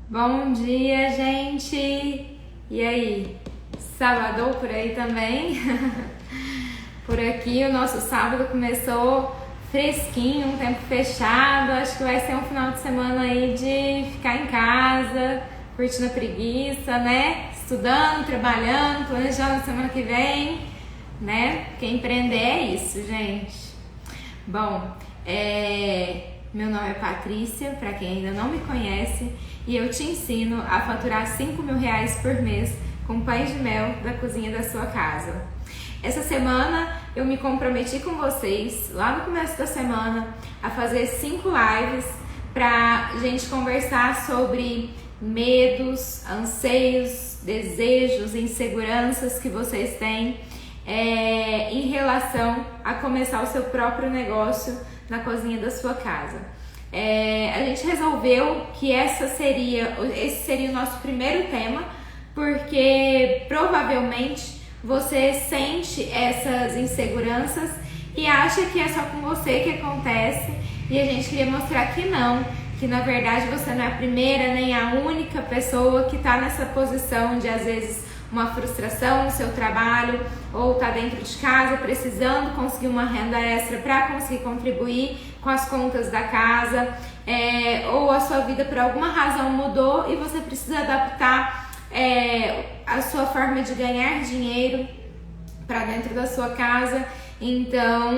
Bom dia, gente! E aí, sabadou por aí também? Por aqui o nosso sábado começou fresquinho, um tempo fechado. Acho que vai ser um final de semana aí de ficar em casa, curtindo a preguiça, né? Estudando, trabalhando, planejando a semana que vem, né? Porque empreender é isso, gente. Bom, meu nome é Patrícia, para quem ainda não me conhece, e eu te ensino a faturar R$5.000 por mês com pães de mel da cozinha da sua casa. Essa semana eu me comprometi com vocês, lá no começo da semana, a fazer 5 lives para a gente conversar sobre medos, anseios, desejos, inseguranças que vocês têm em relação a começar o seu próprio negócio na cozinha da sua casa. A gente resolveu que esse seria o nosso primeiro tema, porque provavelmente você sente essas inseguranças e acha que é só com você que acontece, e a gente queria mostrar que não, que na verdade você não é a primeira nem a única pessoa que está nessa posição de às vezes uma frustração no seu trabalho, ou tá dentro de casa precisando conseguir uma renda extra para conseguir contribuir com as contas da casa, ou a sua vida por alguma razão mudou e você precisa adaptar a sua forma de ganhar dinheiro para dentro da sua casa. Então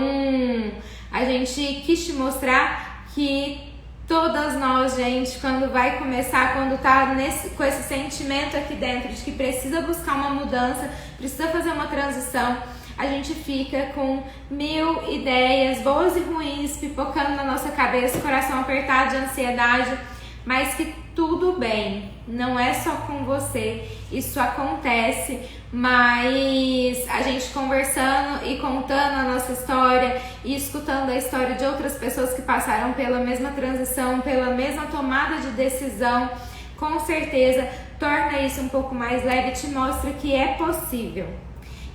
a gente quis te mostrar que todas nós, gente, quando vai começar, quando tá com esse sentimento aqui dentro de que precisa buscar uma mudança, precisa fazer uma transição, a gente fica com 1000 ideias, boas e ruins, pipocando na nossa cabeça, coração apertado de ansiedade, mas que tudo bem, não é só com você, isso acontece, mas a gente conversando e contando a nossa história e escutando a história de outras pessoas que passaram pela mesma transição, pela mesma tomada de decisão, com certeza torna isso um pouco mais leve e te mostra que é possível.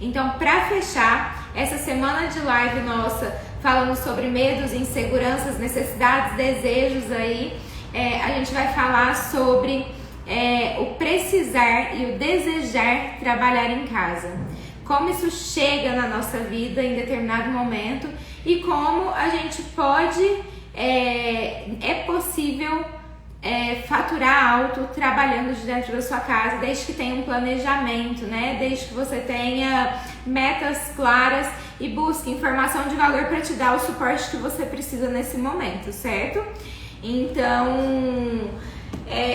Então, para fechar essa semana de live nossa, falando sobre medos, inseguranças, necessidades, desejos aí, a gente vai falar sobre o precisar e o desejar trabalhar em casa. Como isso chega na nossa vida em determinado momento e como a gente pode, é possível faturar alto trabalhando de dentro da sua casa, desde que tenha um planejamento, né? Desde que você tenha metas claras e busque informação de valor para te dar o suporte que você precisa nesse momento, certo? Então,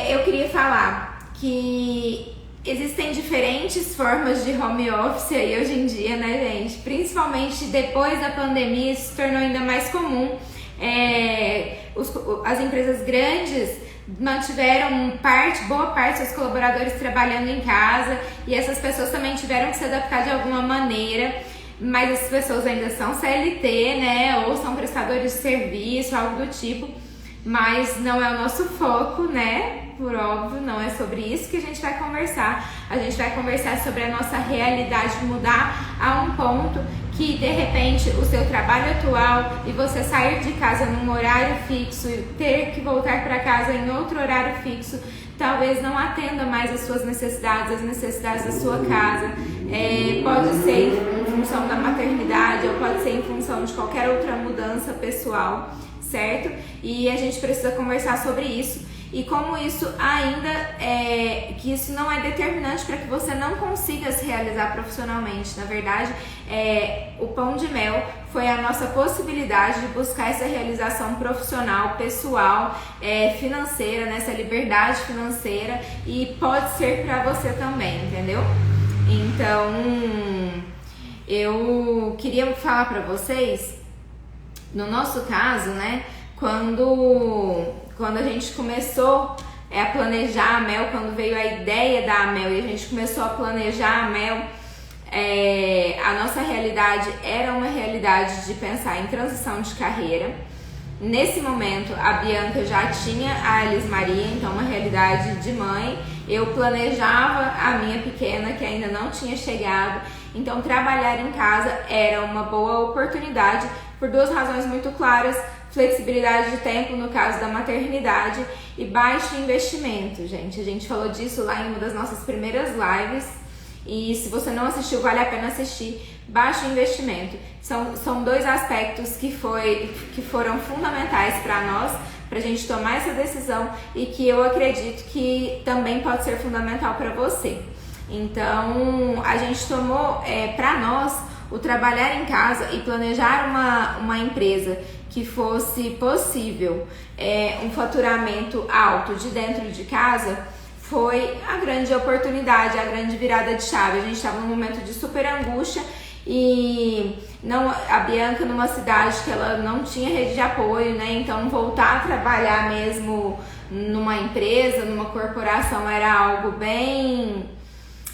eu queria falar que existem diferentes formas de home office aí hoje em dia, né, gente? Principalmente depois da pandemia, isso se tornou ainda mais comum. As empresas grandes mantiveram boa parte dos seus colaboradores trabalhando em casa, e essas pessoas também tiveram que se adaptar de alguma maneira, mas essas pessoas ainda são CLT, né, ou são prestadores de serviço, algo do tipo, mas não é o nosso foco, né? Por óbvio, não é sobre isso que a gente vai conversar. A gente vai conversar sobre a nossa realidade mudar a um ponto que, de repente, o seu trabalho atual e você sair de casa num horário fixo e ter que voltar para casa em outro horário fixo, talvez não atenda mais as suas necessidades, as necessidades da sua casa. Pode ser em função da maternidade ou pode ser em função de qualquer outra mudança pessoal, certo? E a gente precisa conversar sobre isso. E como isso ainda que isso não é determinante para que você não consiga se realizar profissionalmente. Na verdade, o Pão de Mel foi a nossa possibilidade de buscar essa realização profissional, pessoal, financeira, nessa liberdade financeira, e pode ser para você também, entendeu? Então, eu queria falar para vocês, no nosso caso, né, quando a gente começou a planejar a Mel, quando veio a ideia da Mel e a gente começou a planejar a Mel, a nossa realidade era uma realidade de pensar em transição de carreira. Nesse momento, a Bianca já tinha a Alice Maria, então uma realidade de mãe. Eu planejava a minha pequena, que ainda não tinha chegado. Então, trabalhar em casa era uma boa oportunidade por duas razões muito claras: flexibilidade de tempo no caso da maternidade e baixo investimento, gente. A gente falou disso lá em uma das nossas primeiras lives e se você não assistiu, vale a pena assistir. Baixo investimento. São dois aspectos que foram fundamentais para nós, para a gente tomar essa decisão e que eu acredito que também pode ser fundamental para você. Então, a gente tomou para nós o trabalhar em casa e planejar uma empresa que fosse possível um faturamento alto de dentro de casa foi a grande oportunidade, a grande virada de chave. A gente estava num momento de super angústia e a Bianca numa cidade que ela não tinha rede de apoio, né? Então voltar a trabalhar mesmo numa empresa, numa corporação era algo bem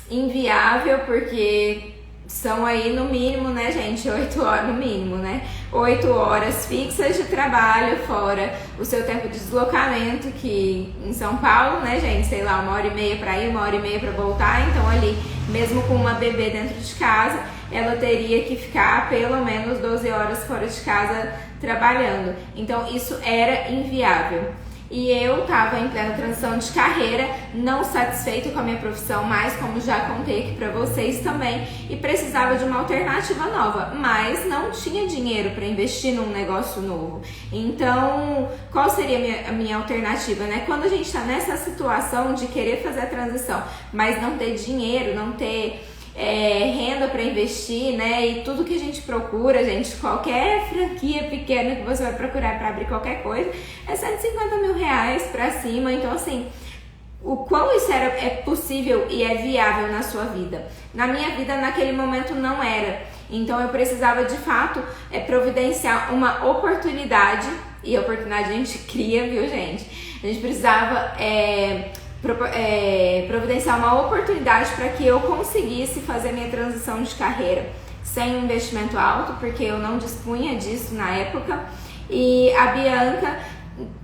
inviável, porque são aí no mínimo, né, gente, 8 horas no mínimo, né? 8 horas fixas de trabalho, fora o seu tempo de deslocamento, que em São Paulo, né, gente, sei lá, 1h30 para ir, 1h30 para voltar. Então ali, mesmo com uma bebê dentro de casa, ela teria que ficar pelo menos 12 horas fora de casa trabalhando. Então isso era inviável. E eu estava em plena transição de carreira, não satisfeita com a minha profissão mais, como já contei aqui para vocês também, e precisava de uma alternativa nova, mas não tinha dinheiro para investir num negócio novo. Então, qual seria a minha alternativa, né? Quando a gente está nessa situação de querer fazer a transição, mas não ter dinheiro, não ter renda para investir, né? E tudo que a gente procura, gente, qualquer franquia pequena que você vai procurar para abrir qualquer coisa é 150 mil reais para cima. Então, assim, o quão isso é possível e é viável na sua vida? Na minha vida, naquele momento, não era. Então, eu precisava, de fato, providenciar uma oportunidade, e a oportunidade a gente cria, viu, gente? A gente precisava providenciar uma oportunidade para que eu conseguisse fazer minha transição de carreira sem um investimento alto, porque eu não dispunha disso na época, e a Bianca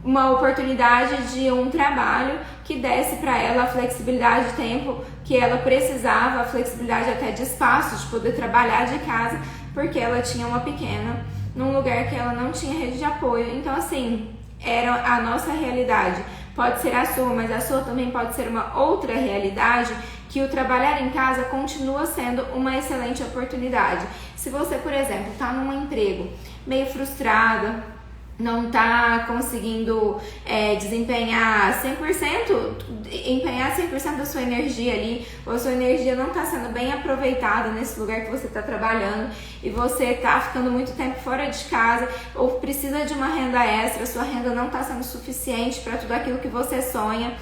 uma oportunidade de um trabalho que desse para ela a flexibilidade de tempo que ela precisava, a flexibilidade até de espaço, de poder trabalhar de casa, porque ela tinha uma pequena num lugar que ela não tinha rede de apoio. Então, assim, era a nossa realidade. Pode ser a sua, mas a sua também pode ser uma outra realidade, que o trabalhar em casa continua sendo uma excelente oportunidade. Se você, por exemplo, está num emprego meio frustrada, não está conseguindo desempenhar 100% da sua energia ali, ou a sua energia não está sendo bem aproveitada nesse lugar que você está trabalhando, e você está ficando muito tempo fora de casa, ou precisa de uma renda extra, sua renda não está sendo suficiente para tudo aquilo que você sonha.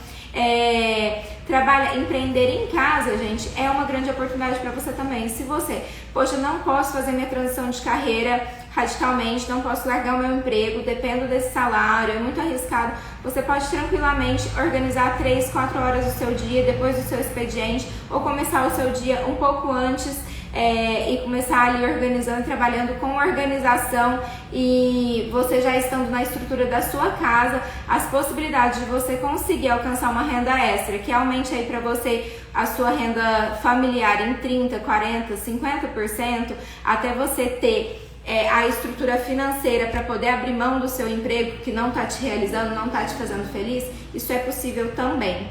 Empreender em casa, gente, é uma grande oportunidade para você também. Se você, poxa, não posso fazer minha transição de carreira radicalmente, não posso largar o meu emprego, dependo desse salário, é muito arriscado, você pode tranquilamente organizar 3, 4 horas do seu dia depois do seu expediente, ou começar o seu dia um pouco antes e começar ali organizando, trabalhando com organização, e você já estando na estrutura da sua casa, as possibilidades de você conseguir alcançar uma renda extra que aumente aí para você a sua renda familiar em 30%, 40%, 50%, até você ter a estrutura financeira para poder abrir mão do seu emprego que não está te realizando, não está te fazendo feliz, isso é possível também.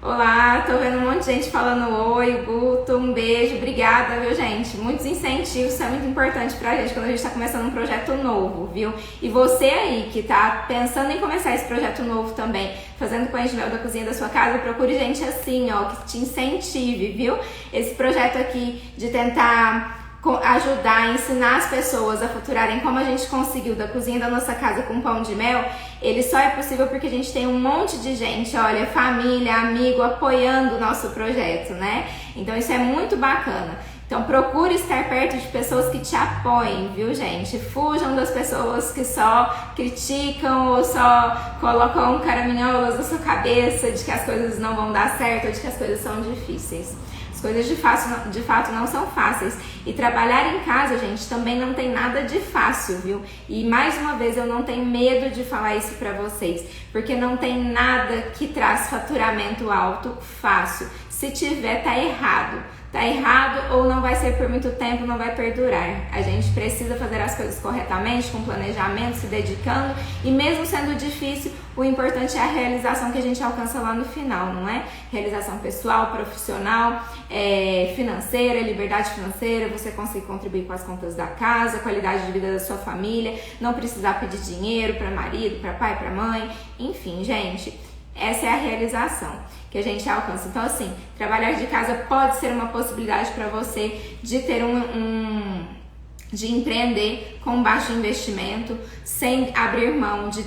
Olá, tô vendo um monte de gente falando oi, Guto, um beijo, obrigada, viu, gente? Muitos incentivos, isso é muito importante pra gente quando a gente tá começando um projeto novo, viu? E você aí que tá pensando em começar esse projeto novo também, fazendo pães de mel da cozinha da sua casa, procure gente assim, ó, que te incentive, viu? Esse projeto aqui de tentar ajudar, ensinar as pessoas a faturarem como a gente conseguiu da cozinha da nossa casa com pão de mel, ele só é possível porque a gente tem um monte de gente, olha, família, amigo, apoiando o nosso projeto, né? Então isso é muito bacana. Então procure estar perto de pessoas que te apoiem, viu, gente? Fujam das pessoas que só criticam ou só colocam caraminholas na sua cabeça de que as coisas não vão dar certo ou de que as coisas são difíceis. Coisas de fato não são fáceis. E trabalhar em casa, gente, também não tem nada de fácil, viu? E mais uma vez eu não tenho medo de falar isso pra vocês, porque não tem nada que traz faturamento alto fácil. Se tiver, tá errado. tá errado ou não vai ser por muito tempo, não vai perdurar. A gente precisa fazer as coisas corretamente, com planejamento, se dedicando, e mesmo sendo difícil, o importante é a realização que a gente alcança lá no final, não é? Realização pessoal, profissional, financeira, liberdade financeira, você conseguir contribuir com as contas da casa, qualidade de vida da sua família, não precisar pedir dinheiro para marido, para pai, para mãe, enfim, gente, essa é a realização que a gente alcança. Então, assim, trabalhar de casa pode ser uma possibilidade para você de ter de empreender com baixo investimento, sem abrir mão de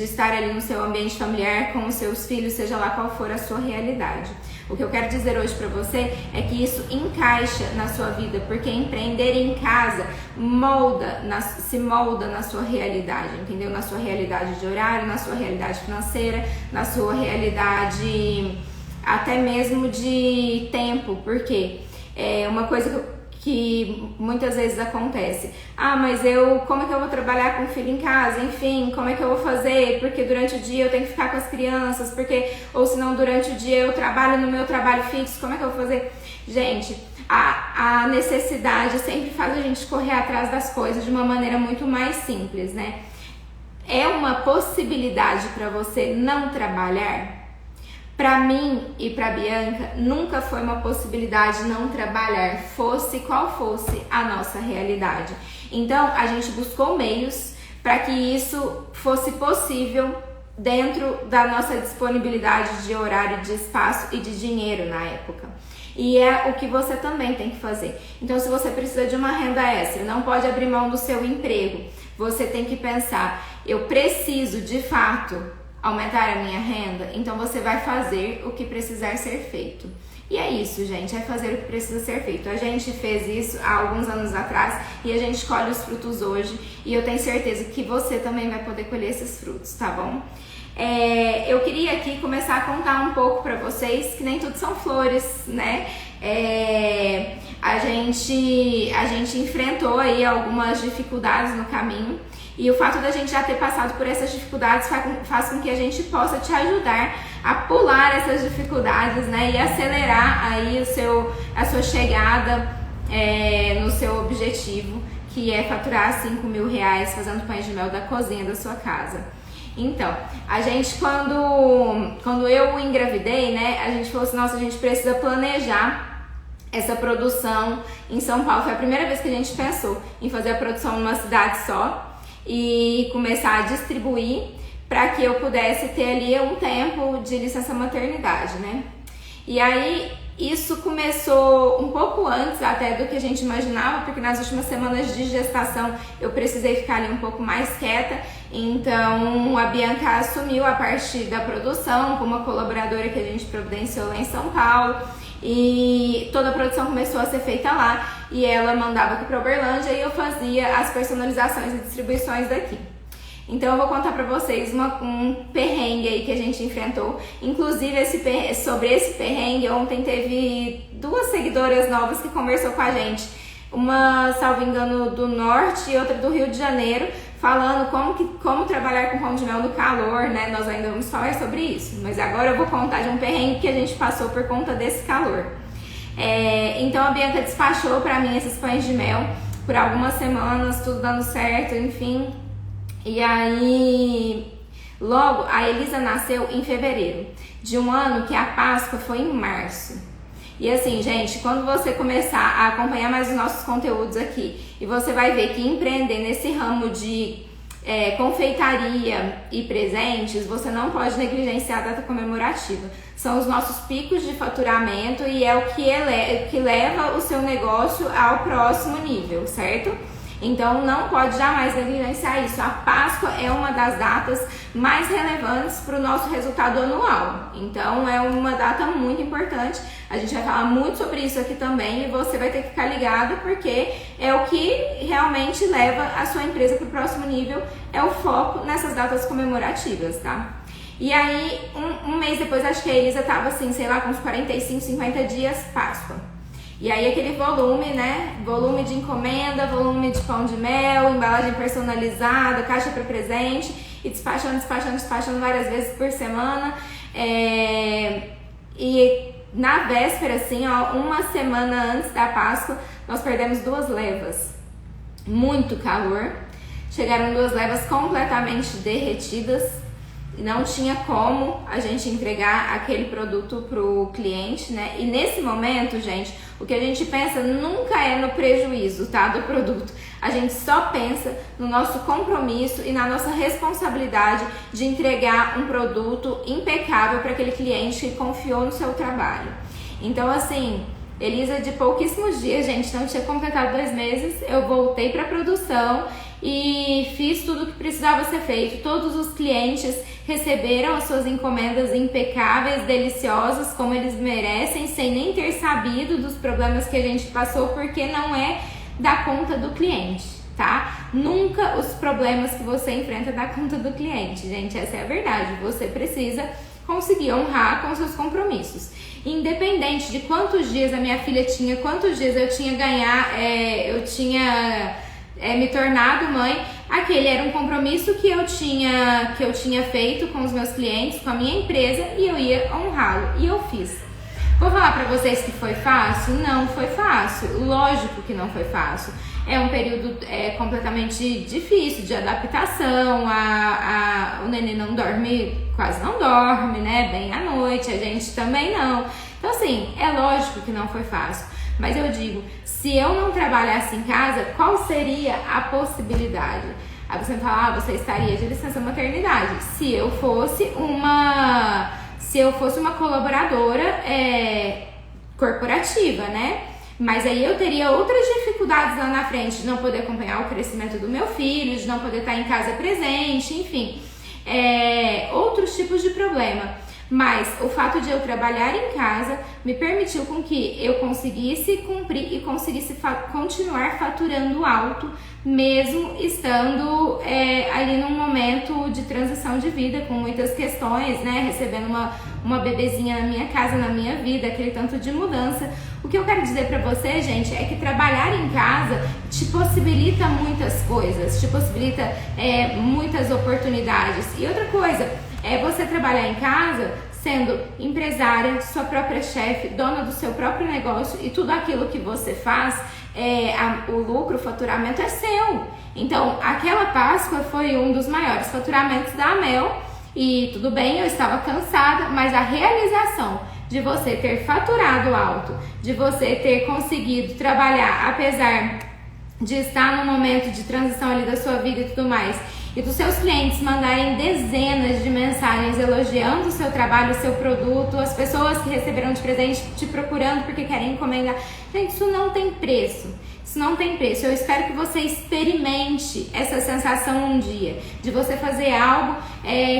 estar ali no seu ambiente familiar com os seus filhos, seja lá qual for a sua realidade. O que eu quero dizer hoje para você é que isso encaixa na sua vida, porque empreender em casa se molda na sua realidade, entendeu? Na sua realidade de horário, na sua realidade financeira, na sua realidade até mesmo de tempo, porque é uma coisa que muitas vezes acontece. Mas como é que eu vou trabalhar com o filho em casa? Enfim, como é que eu vou fazer? Porque durante o dia eu tenho que ficar com as crianças, ou senão durante o dia eu trabalho no meu trabalho fixo, como é que eu vou fazer? Gente, a necessidade sempre faz a gente correr atrás das coisas de uma maneira muito mais simples, né? É uma possibilidade para você não trabalhar? Para mim e para Bianca, nunca foi uma possibilidade não trabalhar, fosse qual fosse a nossa realidade. Então, a gente buscou meios para que isso fosse possível dentro da nossa disponibilidade de horário, de espaço e de dinheiro na época. E é o que você também tem que fazer. Então, se você precisa de uma renda extra, não pode abrir mão do seu emprego, você tem que pensar, eu preciso de fato aumentar a minha renda, então você vai fazer o que precisar ser feito. E é isso, gente, é fazer o que precisa ser feito. A gente fez isso há alguns anos atrás e a gente colhe os frutos hoje, e eu tenho certeza que você também vai poder colher esses frutos, tá bom? Eu queria aqui começar a contar um pouco pra vocês que nem tudo são flores, né? A gente enfrentou aí algumas dificuldades no caminho, e o fato da gente já ter passado por essas dificuldades faz com que a gente possa te ajudar a pular essas dificuldades, né? E acelerar aí a sua chegada no seu objetivo, que é faturar R$5.000 fazendo pães de mel da cozinha da sua casa. Então, a gente quando eu engravidei, né? A gente falou assim, nossa, a gente precisa planejar essa produção em São Paulo. Foi a primeira vez que a gente pensou em fazer a produção numa cidade só e começar a distribuir para que eu pudesse ter ali um tempo de licença maternidade, né? E aí isso começou um pouco antes até do que a gente imaginava, porque nas últimas semanas de gestação eu precisei ficar ali um pouco mais quieta, então a Bianca assumiu a parte da produção com uma colaboradora que a gente providenciou lá em São Paulo, e toda a produção começou a ser feita lá, e ela mandava aqui para Uberlândia e eu fazia as personalizações e distribuições daqui. Então eu vou contar pra vocês um perrengue aí que a gente enfrentou. Inclusive sobre esse perrengue, ontem teve 2 seguidoras novas que conversou com a gente. Uma, salvo engano, do norte e outra do Rio de Janeiro, falando como trabalhar com pão de mel no calor, né? Nós ainda vamos falar sobre isso, mas agora eu vou contar de um perrengue que a gente passou por conta desse calor. Então a Bianca despachou pra mim esses pães de mel por algumas semanas, tudo dando certo, enfim. E aí, logo, a Elisa nasceu em fevereiro de um ano que a Páscoa foi em março. E assim, gente, quando você começar a acompanhar mais os nossos conteúdos aqui, e você vai ver que empreender nesse ramo de confeitaria e presentes, você não pode negligenciar a data comemorativa. São os nossos picos de faturamento e é o que leva o seu negócio ao próximo nível, certo? Então não pode jamais negligenciar isso. A Páscoa é uma das datas mais relevantes para o nosso resultado anual. Então é uma data muito importante. A gente vai falar muito sobre isso aqui também e você vai ter que ficar ligado, porque é o que realmente leva a sua empresa para o próximo nível, é o foco nessas datas comemorativas, tá? E aí, um mês depois, acho que a Elisa tava assim, sei lá, com uns 45, 50 dias Páscoa. E aí aquele volume, né? Volume de encomenda, volume de pão de mel, embalagem personalizada, caixa para presente, e despachando várias vezes por semana. E na véspera, assim, ó, uma semana antes da Páscoa, nós perdemos 2 levas. Muito calor. Chegaram 2 levas completamente derretidas. Não tinha como a gente entregar aquele produto pro cliente, né? E nesse momento, gente, o que a gente pensa nunca é no prejuízo, tá, do produto. A gente só pensa no nosso compromisso e na nossa responsabilidade de entregar um produto impecável para aquele cliente que confiou no seu trabalho. Então, assim, Elisa, de pouquíssimos dias, gente, não tinha completado 2 meses, eu voltei para a produção e fiz tudo o que precisava ser feito. Todos os clientes receberam as suas encomendas impecáveis, deliciosas, como eles merecem, sem nem ter sabido dos problemas que a gente passou, porque não é da conta do cliente, tá? Nunca os problemas que você enfrenta dá conta do cliente, gente, essa é a verdade. Você precisa conseguir honrar com seus compromissos. Independente de quantos dias a minha filha tinha, quantos dias eu tinha me tornado mãe, aquele era um compromisso que eu tinha feito com os meus clientes, com a minha empresa, e eu ia honrá-lo, e eu fiz. Vou falar pra vocês que foi fácil? Não foi fácil, lógico que não foi fácil. É um período completamente difícil de adaptação, o neném não dorme, quase não dorme, né, bem à noite, a gente também não. Então assim, é lógico que não foi fácil, mas eu digo, se eu não trabalhasse em casa, qual seria a possibilidade? Aí você fala, você estaria de licença maternidade. Se eu fosse uma colaboradora corporativa, né? Mas aí eu teria outras dificuldades lá na frente, de não poder acompanhar o crescimento do meu filho, de não poder estar em casa presente, enfim, outros tipos de problema. Mas o fato de eu trabalhar em casa me permitiu com que eu conseguisse cumprir e conseguisse continuar faturando alto, mesmo estando ali num momento de transição de vida, com muitas questões, né? Recebendo uma bebezinha na minha casa, na minha vida, aquele tanto de mudança. O que eu quero dizer pra você, gente, é que trabalhar em casa te possibilita muitas coisas, te possibilita muitas oportunidades. E outra coisa, você trabalhar em casa sendo empresária, sua própria chefe, dona do seu próprio negócio, e tudo aquilo que você faz, o lucro, o faturamento é seu. Então, aquela Páscoa foi um dos maiores faturamentos da Amel, e tudo bem, eu estava cansada, mas a realização de você ter faturado alto, de você ter conseguido trabalhar, apesar de estar num momento de transição ali da sua vida e tudo mais, e dos seus clientes mandarem dezenas de mensagens elogiando o seu trabalho, o seu produto, as pessoas que receberam de presente te procurando porque querem encomendar. Gente, isso não tem preço. Isso não tem preço. Eu espero que você experimente essa sensação um dia, de você fazer algo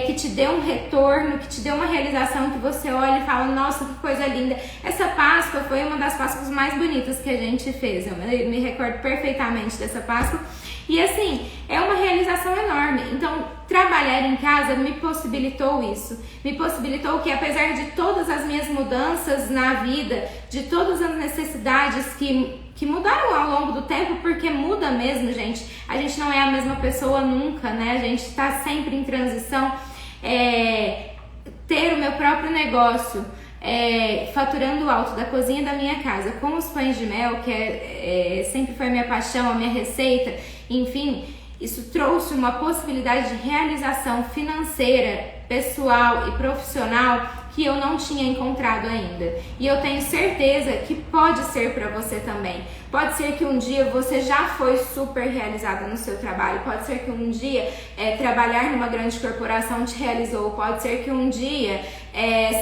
que te dê um retorno, que te dê uma realização, que você olha e fala, nossa, que coisa linda. Essa Páscoa foi uma das Páscoas mais bonitas que a gente fez. Eu me recordo perfeitamente dessa Páscoa. E assim, é uma realização enorme. Então, trabalhar em casa me possibilitou isso. Me possibilitou que, apesar de todas as minhas mudanças na vida, de todas as necessidades que mudaram ao longo do tempo, porque muda mesmo, gente. A gente não é a mesma pessoa nunca, né? A gente tá sempre em transição. Ter o meu próprio negócio, faturando alto da cozinha da minha casa, com os pães de mel, que sempre foi a minha paixão, a minha receita, enfim, isso trouxe uma possibilidade de realização financeira, pessoal e profissional que eu não tinha encontrado ainda. E eu tenho certeza que pode ser para você também. Pode ser que um dia você já foi super realizada no seu trabalho, pode ser que um dia trabalhar numa grande corporação te realizou, pode ser que um dia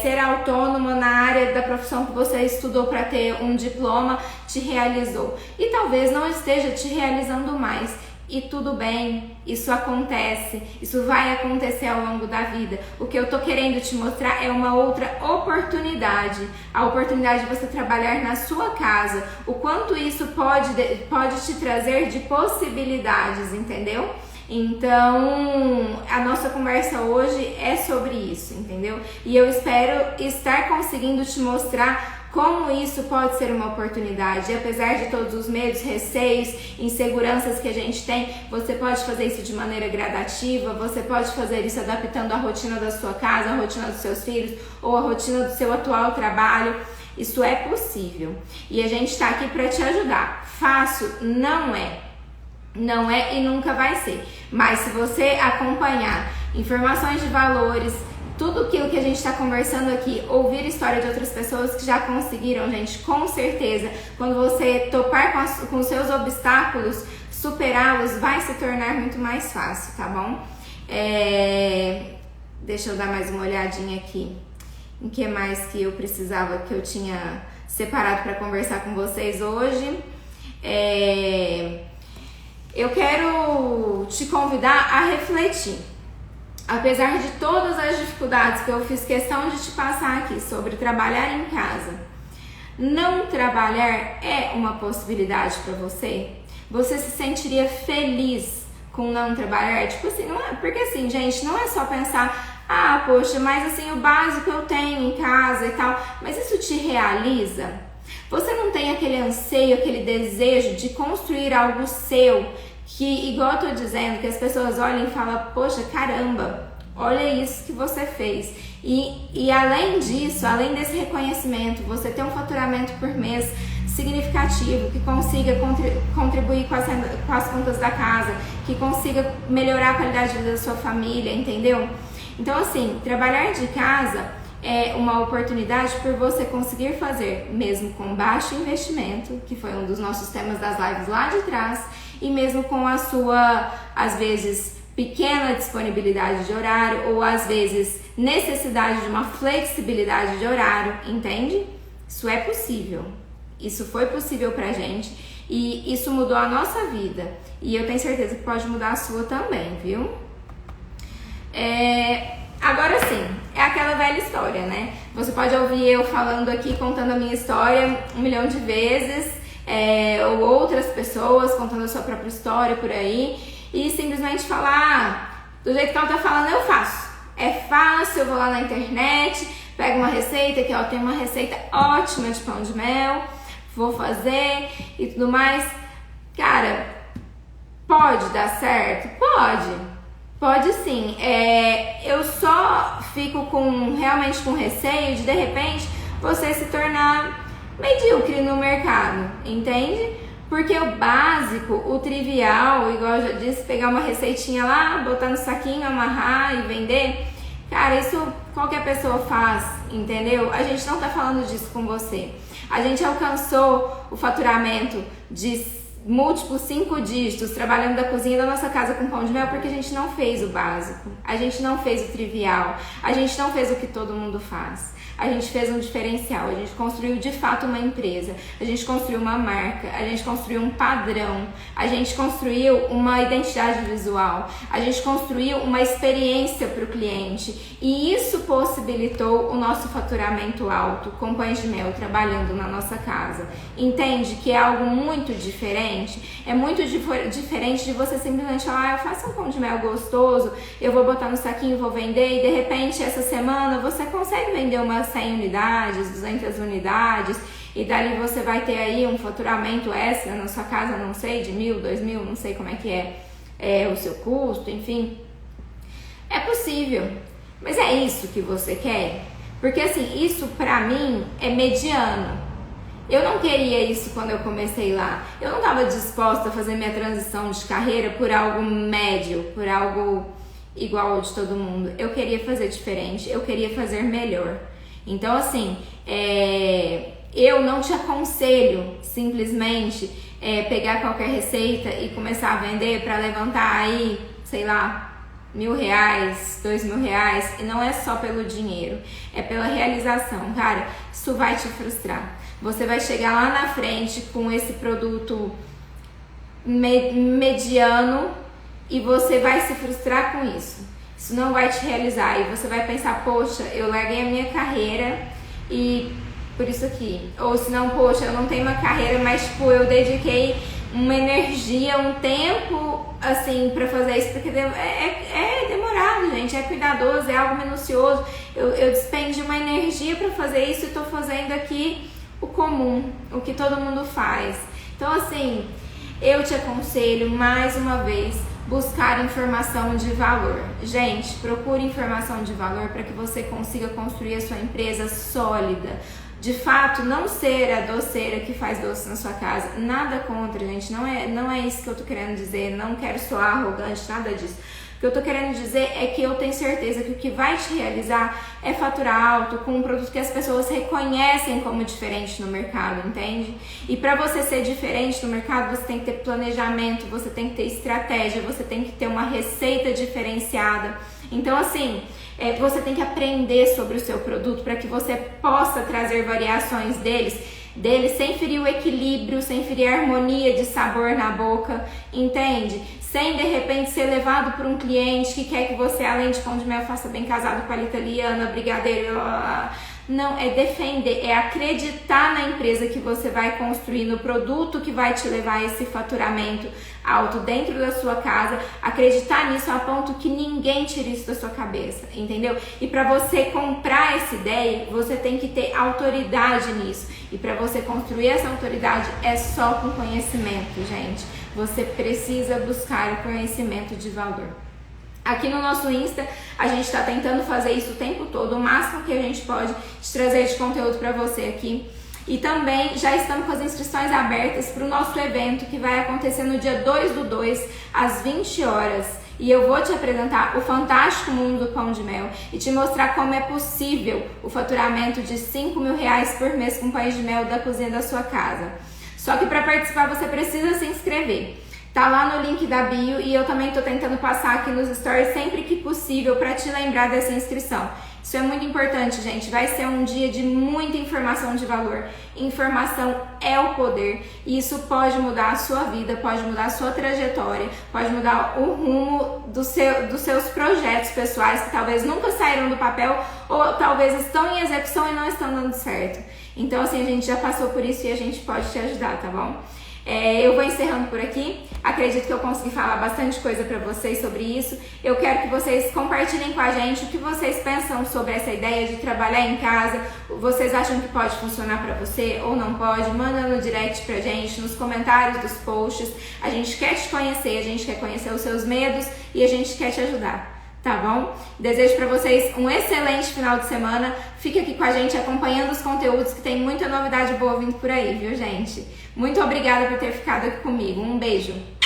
ser autônoma na área da profissão que você estudou para ter um diploma te realizou. E talvez não esteja te realizando mais. E tudo bem, isso acontece, isso vai acontecer ao longo da vida. O que eu tô querendo te mostrar é uma outra oportunidade, a oportunidade de você trabalhar na sua casa, o quanto isso pode te trazer de possibilidades, entendeu? Então, a nossa conversa hoje é sobre isso, entendeu? E eu espero estar conseguindo te mostrar como isso pode ser uma oportunidade. E apesar de todos os medos, receios, inseguranças que a gente tem, você pode fazer isso de maneira gradativa, você pode fazer isso adaptando a rotina da sua casa, a rotina dos seus filhos ou a rotina do seu atual trabalho. Isso é possível e a gente está aqui para te ajudar. Fácil não é. Não é e nunca vai ser. Mas se você acompanhar informações de valores, tudo aquilo que a gente está conversando aqui, ouvir história de outras pessoas que já conseguiram, gente, com certeza, quando você topar com os seus obstáculos, superá-los, vai se tornar muito mais fácil, tá bom? Deixa eu dar mais uma olhadinha aqui. Em que mais que eu precisava, que eu tinha separado para conversar com vocês hoje. Eu quero te convidar a refletir. Apesar de todas as dificuldades que eu fiz questão de te passar aqui sobre trabalhar em casa, não trabalhar é uma possibilidade para você? Você se sentiria feliz com não trabalhar? Tipo assim, não é, porque assim, gente, não é só pensar, ah, poxa, mas assim, o básico eu tenho em casa e tal, mas isso te realiza? Você não tem aquele anseio, aquele desejo de construir algo seu, que, igual eu tô dizendo, que as pessoas olham e falam, poxa, caramba, olha isso que você fez. E além disso, além desse reconhecimento, você ter um faturamento por mês significativo, que consiga contribuir com as contas da casa, que consiga melhorar a qualidade de vida da sua família, entendeu? Então, assim, trabalhar de casa é uma oportunidade por você conseguir fazer, mesmo com baixo investimento, que foi um dos nossos temas das lives lá de trás, e mesmo com a sua, às vezes, pequena disponibilidade de horário, ou às vezes necessidade de uma flexibilidade de horário, entende? Isso é possível. Isso foi possível pra gente e isso mudou a nossa vida. E eu tenho certeza que pode mudar a sua também, viu? Agora sim, é aquela velha história, né? Você pode ouvir eu falando aqui, contando a minha história 1 milhão de vezes, ou outras pessoas contando a sua própria história por aí, e simplesmente falar, do jeito que ela tá falando, eu faço. É fácil, eu vou lá na internet, pego uma receita, que ó, tem uma receita ótima de pão de mel, vou fazer e tudo mais. Cara, pode dar certo? Pode sim. Eu só fico realmente com receio de repente você se tornar medíocre no mercado, entende? Porque o básico, o trivial, igual eu já disse, pegar uma receitinha lá, botar no saquinho, amarrar e vender, cara, isso qualquer pessoa faz, entendeu? A gente não tá falando disso com você. A gente alcançou o faturamento de múltiplos 5 dígitos trabalhando da cozinha da nossa casa com pão de mel porque a gente não fez o básico, a gente não fez o trivial, a gente não fez o que todo mundo faz. A gente fez um diferencial, a gente construiu de fato uma empresa, a gente construiu uma marca, a gente construiu um padrão, a gente construiu uma identidade visual, a gente construiu uma experiência para o cliente e isso possibilitou o nosso faturamento alto com pães de mel trabalhando na nossa casa. Entende que é algo muito diferente? É muito diferente de você simplesmente falar, eu faço um pão de mel gostoso, eu vou botar no saquinho, vou vender e de repente essa semana você consegue vender umas 100 unidades, 200 unidades e dali você vai ter aí um faturamento extra na sua casa, não sei, de 1.000, 2.000, não sei como é que é o seu custo, enfim. É possível, mas é isso que você quer? Porque assim, isso pra mim é mediano. Eu não queria isso quando eu comecei lá. Eu não estava disposta a fazer minha transição de carreira por algo médio, por algo igual ao de todo mundo. Eu queria fazer diferente, eu queria fazer melhor. Então assim, eu não te aconselho simplesmente pegar qualquer receita e começar a vender para levantar aí, sei lá, R$1.000, R$2.000, e não é só pelo dinheiro, é pela realização, cara. Isso vai te frustrar. Você vai chegar lá na frente com esse produto mediano e você vai se frustrar com isso. Isso não vai te realizar e você vai pensar, poxa, eu larguei a minha carreira e por isso aqui. Ou se não, poxa, eu não tenho uma carreira, mas tipo, eu dediquei uma energia, um tempo assim pra fazer isso, porque é demorado, gente, é cuidadoso, é algo minucioso. Eu despendi uma energia pra fazer isso e tô fazendo aqui o comum, o que todo mundo faz. Então assim, eu te aconselho mais uma vez buscar informação de valor. Gente, procure informação de valor para que você consiga construir a sua empresa sólida. de fato não ser a doceira que faz doce na sua casa. Nada contra, gente, não é isso que eu tô querendo dizer, não quero soar arrogante, nada disso. O que eu tô querendo dizer é que eu tenho certeza que o que vai te realizar é faturar alto com um produto que as pessoas reconhecem como diferente no mercado, entende? E para você ser diferente no mercado, você tem que ter planejamento, você tem que ter estratégia, você tem que ter uma receita diferenciada. Então, assim, você tem que aprender sobre o seu produto para que você possa trazer variações dele sem ferir o equilíbrio, sem ferir a harmonia de sabor na boca, entende? Sem de repente ser levado por um cliente que quer que você, além de pão de mel, faça bem casado com a italiana, brigadeiro, não, é defender, é acreditar na empresa que você vai construir, no produto que vai te levar a esse faturamento alto dentro da sua casa, acreditar nisso a ponto que ninguém tire isso da sua cabeça, entendeu? E para você comprar essa ideia, você tem que ter autoridade nisso. E para você construir essa autoridade é só com conhecimento, gente. Você precisa buscar o conhecimento de valor. Aqui no nosso Insta, a gente está tentando fazer isso o tempo todo, o máximo que a gente pode te trazer de conteúdo para você aqui. E também já estamos com as inscrições abertas para o nosso evento que vai acontecer no dia 2/2, às 20 horas. E eu vou te apresentar o fantástico mundo do pão de mel e te mostrar como é possível o faturamento de R$5.000 por mês com pães de mel da cozinha da sua casa. Só que para participar você precisa se inscrever. Tá lá no link da bio e eu também tô tentando passar aqui nos stories sempre que possível para te lembrar dessa inscrição. Isso é muito importante, gente. Vai ser um dia de muita informação de valor. Informação é o poder e isso pode mudar a sua vida, pode mudar a sua trajetória, pode mudar o rumo dos seus projetos pessoais que talvez nunca saíram do papel ou talvez estão em execução e não estão dando certo. Então, assim, a gente já passou por isso e a gente pode te ajudar, tá bom? Eu vou encerrando por aqui. Acredito que eu consegui falar bastante coisa para vocês sobre isso. Eu quero que vocês compartilhem com a gente o que vocês pensam sobre essa ideia de trabalhar em casa. Vocês acham que pode funcionar para você ou não pode? Manda no direct pra gente, nos comentários dos posts. A gente quer te conhecer, a gente quer conhecer os seus medos e a gente quer te ajudar. Tá bom? Desejo para vocês um excelente final de semana. Fique aqui com a gente acompanhando os conteúdos que tem muita novidade boa vindo por aí, viu, gente? Muito obrigada por ter ficado aqui comigo. Um beijo!